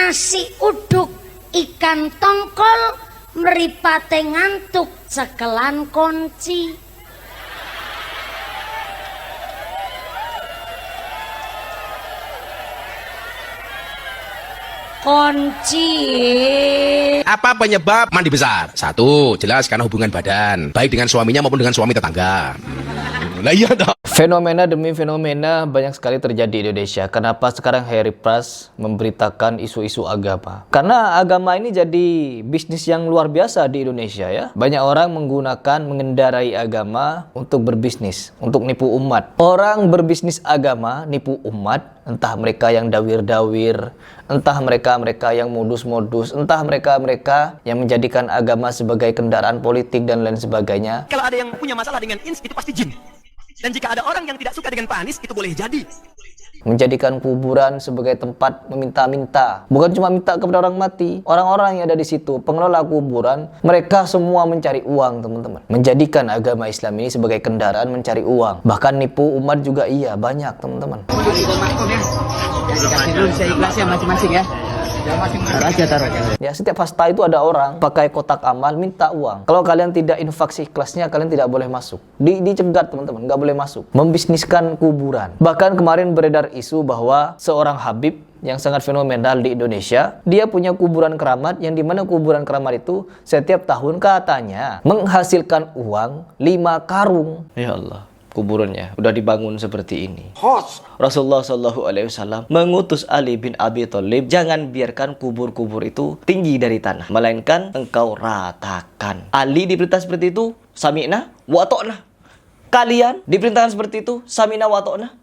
nasi uduk ikan tongkol mripate ngantuk cekelan kunci. Kunci. Apa penyebab mandi besar? Satu, jelas karena hubungan badan, baik dengan suaminya maupun dengan suami tetangga. Lah iya toh. Fenomena demi fenomena banyak sekali terjadi di Indonesia. Kenapa sekarang Harry Pras memberitakan isu-isu agama? Karena agama ini jadi bisnis yang luar biasa di Indonesia ya. Banyak orang menggunakan, mengendarai agama untuk berbisnis, untuk nipu umat. Orang berbisnis agama, nipu umat, entah mereka yang dawir-dawir, entah mereka-mereka yang modus-modus, entah mereka-mereka yang menjadikan agama sebagai kendaraan politik dan lain sebagainya. Kalau ada yang punya masalah dengan ins, itu pasti jin. Dan jika ada orang yang tidak suka dengan panis, itu boleh jadi. Menjadikan kuburan sebagai tempat meminta-minta. Bukan cuma minta kepada orang mati. Orang-orang yang ada di situ, pengelola kuburan, mereka semua mencari uang, teman-teman. Menjadikan agama Islam ini sebagai kendaraan mencari uang. Bahkan nipu umat juga iya, banyak, teman-teman. Dikasih dulu saya ikhlasnya masing-masing ya. Ya, setiap hasta itu ada orang pakai kotak amal minta uang. Kalau kalian tidak infak ikhlasnya, kalian tidak boleh masuk. Dicegat teman-teman, nggak boleh masuk. Membisniskan kuburan. Bahkan kemarin beredar isu bahwa seorang Habib yang sangat fenomenal di Indonesia, dia punya kuburan keramat yang dimana kuburan keramat itu setiap tahun katanya menghasilkan uang 5 karung. Ya Allah. Kuburannya udah dibangun seperti ini. Rasulullah SAW mengutus Ali bin Abi Thalib, jangan biarkan kubur-kubur itu tinggi dari tanah, melainkan engkau ratakan. Ali diperintah seperti itu, sami'na wa ta'na. Kalian diperintahkan seperti itu, sami'na wa ta'na.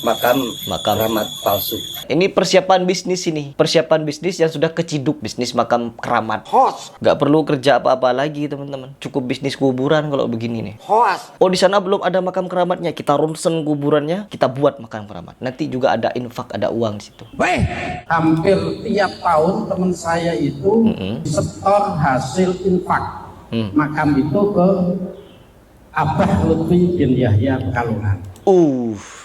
Makam keramat palsu. Ini persiapan bisnis ini. Persiapan bisnis yang sudah keciduk, bisnis makam keramat. Gak perlu kerja apa-apa lagi, teman-teman. Cukup bisnis kuburan kalau begini nih. Oh, di sana belum ada makam keramatnya. Kita ronsen kuburannya, kita buat makam keramat. Nanti juga ada infak, ada uang di situ. Hampir tiap tahun teman saya itu setor hasil infak makam itu ke Abah Lutfi bin Yahya Pekalongan.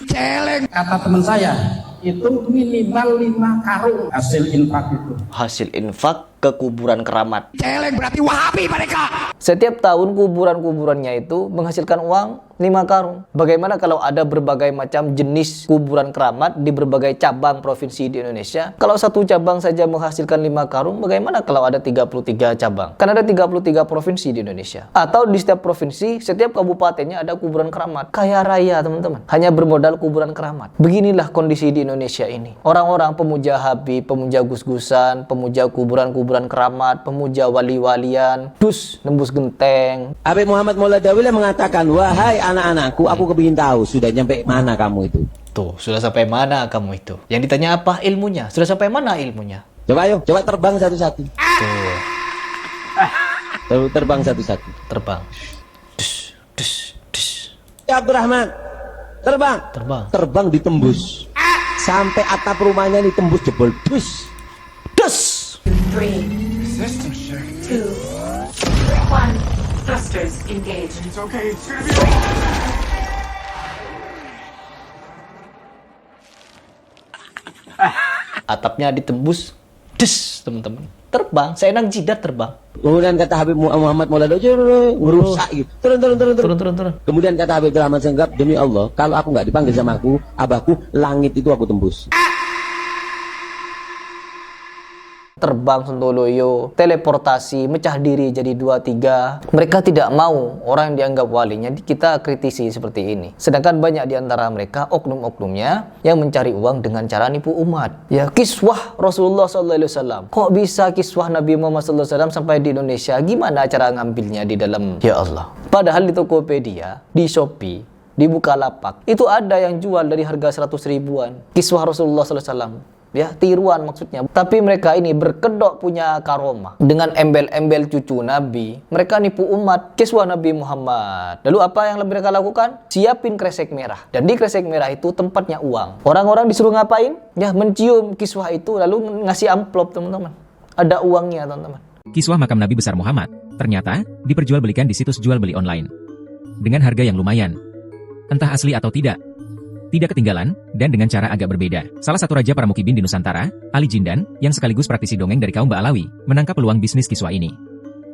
Celeng. Kata teman saya, itu minimal 5 karung hasil infak itu. Hasil infak ke kuburan keramat. Celeng berarti Wahabi mereka. Setiap tahun kuburan-kuburannya itu menghasilkan uang 5 karung. Bagaimana kalau ada berbagai macam jenis kuburan keramat di berbagai cabang provinsi di Indonesia? Kalau satu cabang saja menghasilkan 5 karung, bagaimana kalau ada 33 cabang? Kan ada 33 provinsi di Indonesia. Atau di setiap provinsi, setiap kabupatennya ada kuburan keramat. Kaya raya, teman-teman. Hanya bermodal kuburan keramat. Beginilah kondisi di Indonesia ini. Orang-orang pemuja Habib, pemuja gus-gusan, pemuja kuburan-kuburan keramat, pemuja wali-walian, dus nembus genteng. Habib Muhammad Mauladawi mengatakan, wahai anak-anakku, aku kepingin tahu sudah nyampe mana kamu itu. Tuh, sudah sampai mana kamu itu? Yang ditanya apa? Ilmunya. Sudah sampai mana ilmunya? Coba ayo, coba terbang satu-satu. Tuh. Terbang satu-satu. Terbang. Dus, dus, dus. Ya Abdurrahman, terbang. Terbang. Terbang ditembus. Sampai atap rumahnya ini tembus jebol. Dus. Dus. 3, 2, 1. Thrusters engaged. It's okay. Atapnya ditembus. Des, teman-teman. Terbang. Seenak jidat terbang. Kemudian kata Habib Muhammad Mauladawi ngerusak gitu. Turun. Kemudian kata Habib Rahman Senggap, demi Allah, kalau aku nggak dipanggil sama aku, abahku, langit itu aku tembus. Terbang Sontoloyo, teleportasi, mecah diri jadi 2-3. Mereka tidak mau orang yang dianggap walinya kita kritisi seperti ini. Sedangkan banyak di antara mereka oknum-oknumnya yang mencari uang dengan cara nipu umat. Ya, kiswah Rasulullah SAW. Kok bisa kiswah Nabi Muhammad SAW sampai di Indonesia? Gimana cara ngambilnya di dalam? Ya Allah. Padahal di Tokopedia, di Shopee, di Bukalapak, itu ada yang jual dari harga 100 ribuan. Kiswah Rasulullah SAW. Ya, tiruan maksudnya. Tapi mereka ini berkedok punya karomah dengan embel-embel cucu Nabi. Mereka nipu umat kiswah Nabi Muhammad. Lalu apa yang mereka lakukan? Siapin kresek merah. Dan di kresek merah itu tempatnya uang. Orang-orang disuruh ngapain? Ya, mencium kiswah itu lalu ngasih amplop, teman-teman. Ada uangnya, teman-teman. Kiswah makam Nabi besar Muhammad ternyata diperjualbelikan di situs jual beli online dengan harga yang lumayan. Entah asli atau tidak. tidak ketinggalan, dan dengan cara agak berbeda. Salah satu raja para mukibin di Nusantara, Ali Jindan, yang sekaligus praktisi dongeng dari kaum Ba'alawi, menangkap peluang bisnis kiswah ini.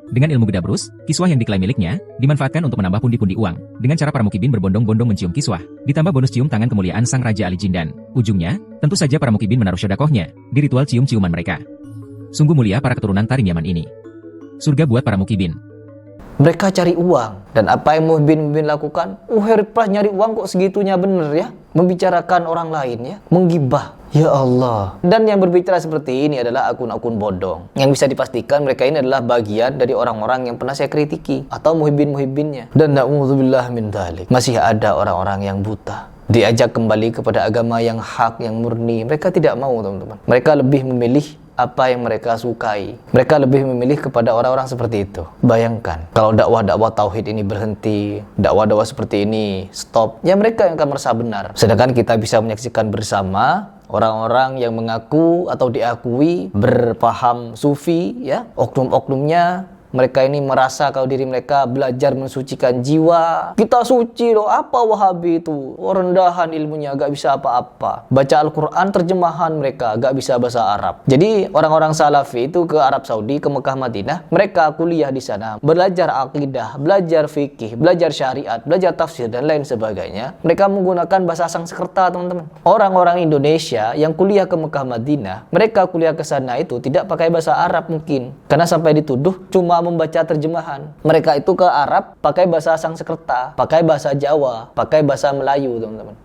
Dengan ilmu gedabrus, kiswah yang diklaim miliknya, dimanfaatkan untuk menambah pundi-pundi uang. Dengan cara para mukibin berbondong-bondong mencium kiswah, ditambah bonus cium tangan kemuliaan sang Raja Ali Jindan. Ujungnya, tentu saja para mukibin menaruh sedekahnya di ritual cium-ciuman mereka. Sungguh mulia para keturunan taring Yaman ini. Surga buat para mukibin. Mereka cari uang. Dan apa yang muhibin lakukan? Herpah nyari uang kok segitunya, bener ya? Membicarakan orang lain ya? Menggibah. Ya Allah. Dan yang berbicara seperti ini adalah akun-akun bodong. Yang bisa dipastikan mereka ini adalah bagian dari orang-orang yang pernah saya kritiki. Atau muhibin-muhibinnya. Dan na'udzubillah min dzalik. Masih ada orang-orang yang buta. Diajak kembali kepada agama yang hak, yang murni. Mereka tidak mau, teman-teman. Mereka lebih memilih apa yang mereka sukai. Mereka lebih memilih kepada orang-orang seperti itu. Bayangkan, kalau dakwah-dakwah tauhid ini berhenti, dakwah-dakwah seperti ini stop, ya mereka yang akan merasa benar. Sedangkan kita bisa menyaksikan bersama orang-orang yang mengaku atau diakui berpaham sufi, ya, oknum-oknumnya. Mereka ini merasa kalau diri mereka belajar mensucikan jiwa. Kita suci loh, apa Wahabi itu? Rendahan ilmunya, gak bisa apa-apa. Baca Al-Quran, terjemahan mereka gak bisa bahasa Arab. Jadi orang-orang Salafi itu ke Arab Saudi, ke Mekah Madinah, mereka kuliah di sana, belajar akidah, belajar fikih, belajar syariat, belajar tafsir dan lain sebagainya. Mereka menggunakan bahasa Sanskerta, teman-teman. Orang-orang Indonesia yang kuliah ke Mekah Madinah, mereka kuliah ke sana itu tidak pakai bahasa Arab mungkin, karena sampai dituduh cuma membaca terjemahan. Mereka itu ke Arab pakai bahasa Sanskerta, pakai bahasa Jawa, pakai bahasa Melayu, teman-teman.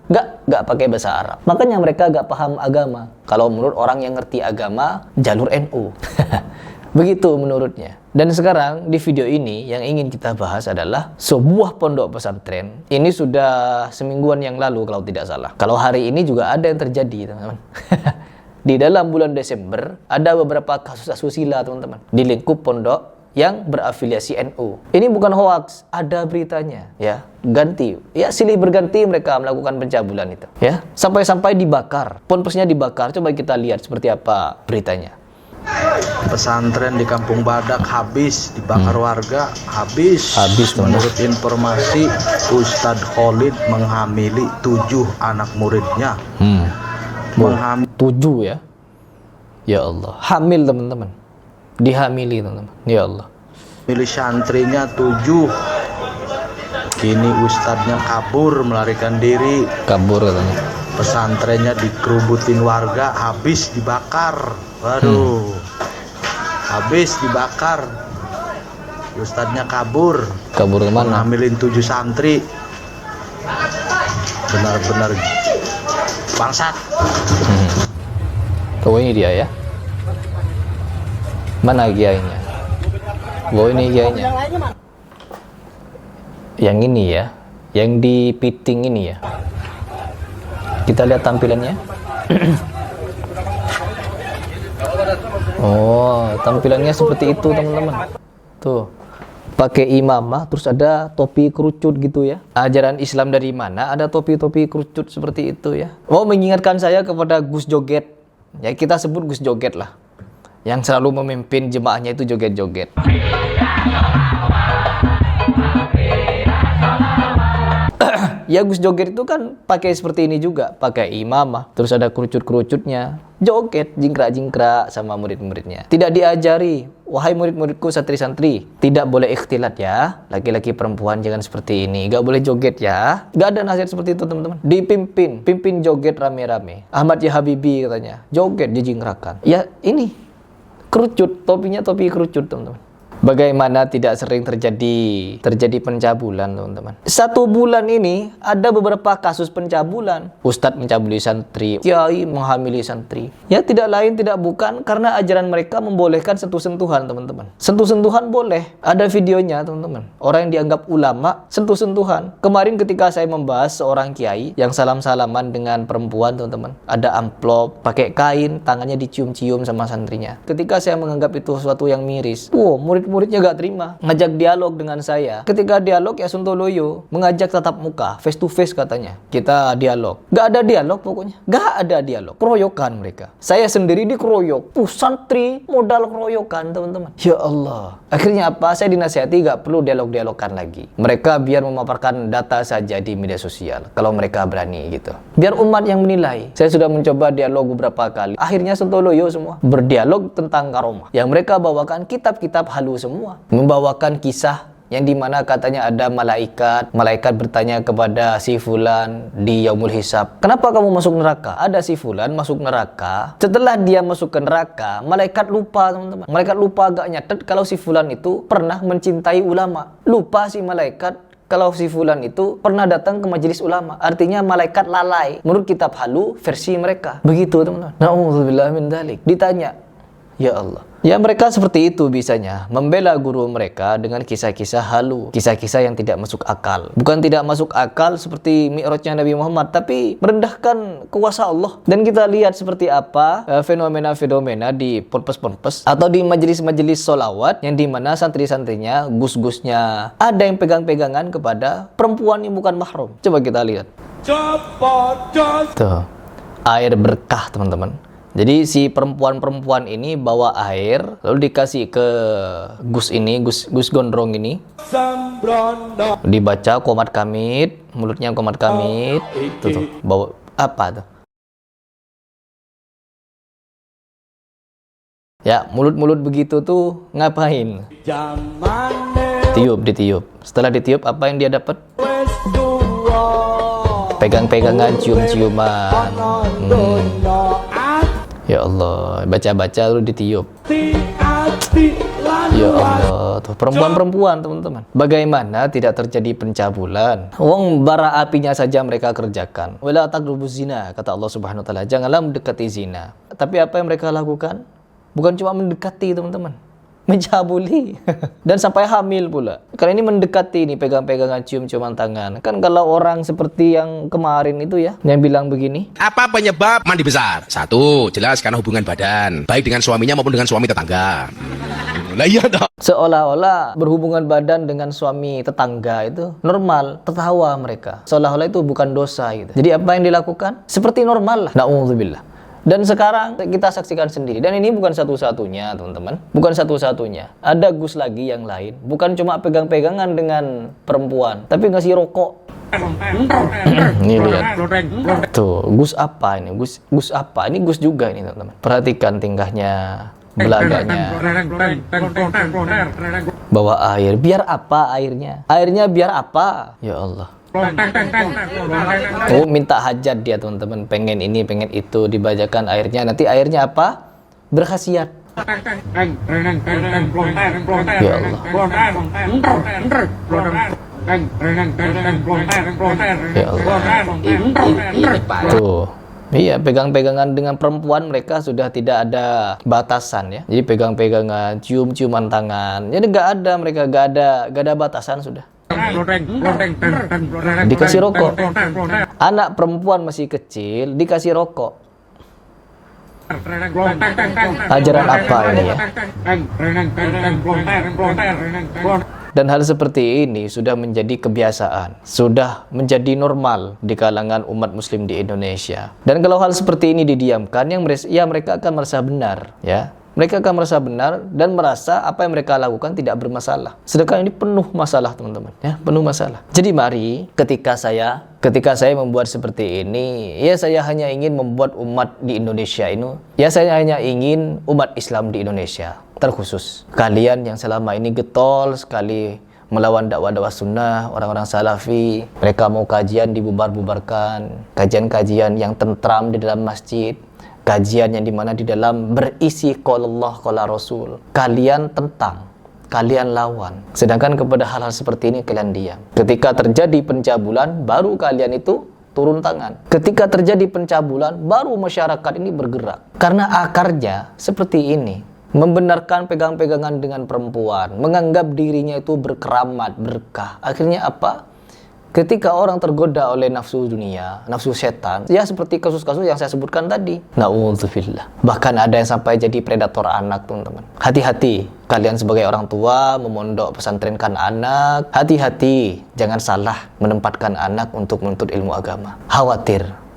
Gak pakai bahasa Arab. Makanya mereka gak paham agama. Kalau menurut orang yang ngerti agama, jalur NU. Begitu menurutnya. Dan sekarang di video ini yang ingin kita bahas adalah sebuah pondok pesantren. Ini sudah semingguan yang lalu kalau tidak salah. Kalau hari ini juga ada yang terjadi, teman-teman. Di dalam bulan Desember ada beberapa kasus asusila, teman-teman, di lingkup pondok yang berafiliasi NU. Ini bukan hoax, ada beritanya, ya. Ganti, ya, silih berganti mereka melakukan pencabulan itu, ya. Sampai-sampai dibakar, ponpesnya dibakar. Coba kita lihat seperti apa beritanya. Pesantren di Kampung Badak habis dibakar warga, habis. Menurut informasi, Ustadz Khalid menghamili 7 anak muridnya. 7 ya. Ya Allah, hamil, teman-teman. Dihamili, teman-teman. Ya Allah. Milih santrinya 7. Kini ustadznya kabur, melarikan diri. Kabur katanya. Pesantrennya dikerubutin warga, habis dibakar. Waduh. Habis dibakar. Ustadznya kabur. Kabur kemana? Ngambilin 7 santri. Benar-benar bangsat. Oh, ini dia ya. Mana kiainya? Oh, ini kiainya. Yang ini ya. Yang di piting ini ya. Kita lihat tampilannya. Oh, tampilannya seperti itu, teman-teman. Tuh. Pakai imamah, terus ada topi kerucut gitu ya. Ajaran Islam dari mana ada topi-topi kerucut seperti itu ya? Oh, mengingatkan saya kepada Gus Joget. Ya, kita sebut Gus Joget lah. Yang selalu memimpin jemaahnya itu joget-joget. Ya, Gus Joget itu kan pakai seperti ini juga, pakai imamah, terus ada kerucut-kerucutnya, joget, jingkrak-jingkrak sama murid-muridnya. Tidak diajari, wahai murid-muridku santri-santri, tidak boleh ikhtilat ya, laki-laki perempuan jangan seperti ini, gak boleh joget ya. Gak ada nasihat seperti itu, teman-teman. Pimpin joget rame-rame. Ahmad Ya Habibi katanya, joget dijingkrakan. Ya ini, kerucut, topinya topi kerucut, teman-teman. Bagaimana tidak sering terjadi pencabulan, teman-teman. 1 bulan ini ada beberapa kasus pencabulan. Ustadz mencabuli santri, kiai menghamili santri. Ya, tidak lain tidak bukan karena ajaran mereka membolehkan sentuh-sentuhan, teman-teman. Sentuh-sentuhan boleh. Ada videonya, teman-teman. Orang yang dianggap ulama sentuh-sentuhan. Kemarin ketika saya membahas seorang kiai yang salam-salaman dengan perempuan, teman-teman, ada amplop, pakai kain, tangannya dicium-cium sama santrinya. Ketika saya menganggap itu sesuatu yang miris, murid murid-muridnya gak terima, ngajak dialog dengan saya. Ketika dialog ya Sontoloyo mengajak tatap muka, face to face katanya. Kita dialog. Gak ada dialog pokoknya. Gak ada dialog. Keroyokan mereka. Saya sendiri dikeroyok. Santri modal keroyokan teman-teman. Ya Allah. Akhirnya apa? Saya dinasihati gak perlu dialog-dialogkan lagi. Mereka biar memaparkan data saja di media sosial. Kalau mereka berani gitu. Biar umat yang menilai. Saya sudah mencoba dialog beberapa kali. Akhirnya Sontoloyo semua berdialog tentang karomah. Yang mereka bawakan kitab-kitab halu semua. Membawakan kisah yang dimana katanya ada malaikat bertanya kepada si fulan di yaumul hisab, kenapa kamu masuk neraka? Ada si fulan masuk neraka, setelah dia masuk ke neraka, malaikat lupa teman-teman. Malaikat lupa agak nyatet kalau si fulan itu pernah mencintai ulama. Lupa si malaikat kalau si fulan itu pernah datang ke majelis ulama. Artinya malaikat lalai menurut kitab halu versi mereka. Begitu teman-teman. Na'udzubillah min dzalik. Ditanya, ya Allah. Ya mereka seperti itu bisanya, membela guru mereka dengan kisah-kisah halu, kisah-kisah yang tidak masuk akal. Bukan tidak masuk akal seperti mi'rajnya Nabi Muhammad, tapi merendahkan kuasa Allah. Dan kita lihat seperti apa fenomena-fenomena di ponpes-ponpes atau di majelis-majelis sholawat yang dimana santri-santrinya, gus-gusnya ada yang pegang-pegangan kepada perempuan yang bukan mahram. Coba kita lihat. Tuh, air berkah teman-teman. Jadi si perempuan-perempuan ini bawa air lalu dikasih ke gus ini, gus gondrong ini. Dibaca qomat kamit, mulutnya qomat kamit. Tuh, bawa apa tuh? Ya, mulut-mulut begitu tuh ngapain? Ditiup. Setelah ditiup apa yang dia dapat? Pegang-pegangan, cium-ciuman. Ya Allah, baca-baca lalu ditiup. Ya Allah, tuh perempuan-perempuan teman-teman. Bagaimana tidak terjadi pencabulan? Wong bara apinya saja mereka kerjakan. Wala taqrabuz zina, kata Allah Subhanahu wa taala, janganlah mendekati zina. Tapi apa yang mereka lakukan? Bukan cuma mendekati teman-teman, mencabuli dan sampai hamil pula. Karena ini mendekati nih, pegang-pegangan, cium-ciuman tangan. Kan kalau orang seperti yang kemarin itu ya, yang bilang begini. Apa penyebab mandi besar? Satu, jelas karena hubungan badan, baik dengan suaminya maupun dengan suami tetangga. Lah iya dong. Seolah-olah berhubungan badan dengan suami tetangga itu normal, tertawa mereka. Seolah-olah itu bukan dosa gitu. Jadi apa yang dilakukan? Seperti normal lah. Na'udzubillah. Dan sekarang kita saksikan sendiri. Dan ini bukan satu-satunya teman-teman. Bukan satu-satunya. Ada gus lagi yang lain. Bukan cuma pegang-pegangan dengan perempuan, tapi ngasih rokok. Ini lihat. Tuh, gus apa ini? Gus apa? Ini gus juga ini teman-teman. Perhatikan tingkahnya, belaganya. Bawa air. Biar apa airnya? Airnya biar apa? Ya Allah. Oh, minta hajat dia teman-teman, pengen ini pengen itu, dibacakan airnya. Nanti airnya apa? Berkhasiat. Ya Allah. Ya Allah. Tuh. Iya, pegang-pegangan dengan perempuan mereka sudah tidak ada batasan ya. Jadi pegang-pegangan, cium-ciuman tangan. Jadi nggak ada, mereka nggak ada batasan sudah. Dikasih rokok. Anak perempuan masih kecil dikasih rokok. Ajaran apa ini ya? Dan hal seperti ini sudah menjadi kebiasaan, sudah menjadi normal di kalangan umat muslim di Indonesia. Dan kalau hal seperti ini didiamkan, mereka akan merasa benar ya. Mereka akan merasa benar dan merasa apa yang mereka lakukan tidak bermasalah. Sedangkan ini penuh masalah teman-teman, ya, penuh masalah. Jadi mari ketika saya membuat seperti ini, ya saya hanya ingin membuat umat di Indonesia ini, ya saya hanya ingin umat Islam di Indonesia terkhusus. Kalian yang selama ini getol sekali melawan dakwah-dakwah sunnah, orang-orang salafi, mereka mau kajian dibubar-bubarkan, kajian-kajian yang tentram di dalam masjid, kajian yang dimana di dalam berisi qala Allah qala Rasul, kalian tentang, kalian lawan. Sedangkan kepada hal-hal seperti ini kalian diam. Ketika terjadi pencabulan, baru kalian itu turun tangan. Ketika terjadi pencabulan, baru masyarakat ini bergerak. Karena akarnya seperti ini, membenarkan pegang-pegangan dengan perempuan, menganggap dirinya itu berkeramat, berkah. Akhirnya apa? Ketika orang tergoda oleh nafsu dunia, nafsu setan, ya seperti kasus-kasus yang saya sebutkan tadi. Na'udzubillah. Bahkan ada yang sampai jadi predator anak, teman-teman. Hati-hati, kalian sebagai orang tua memondok pesantrenkan anak. Hati-hati, jangan salah menempatkan anak untuk menuntut ilmu agama. Khawatir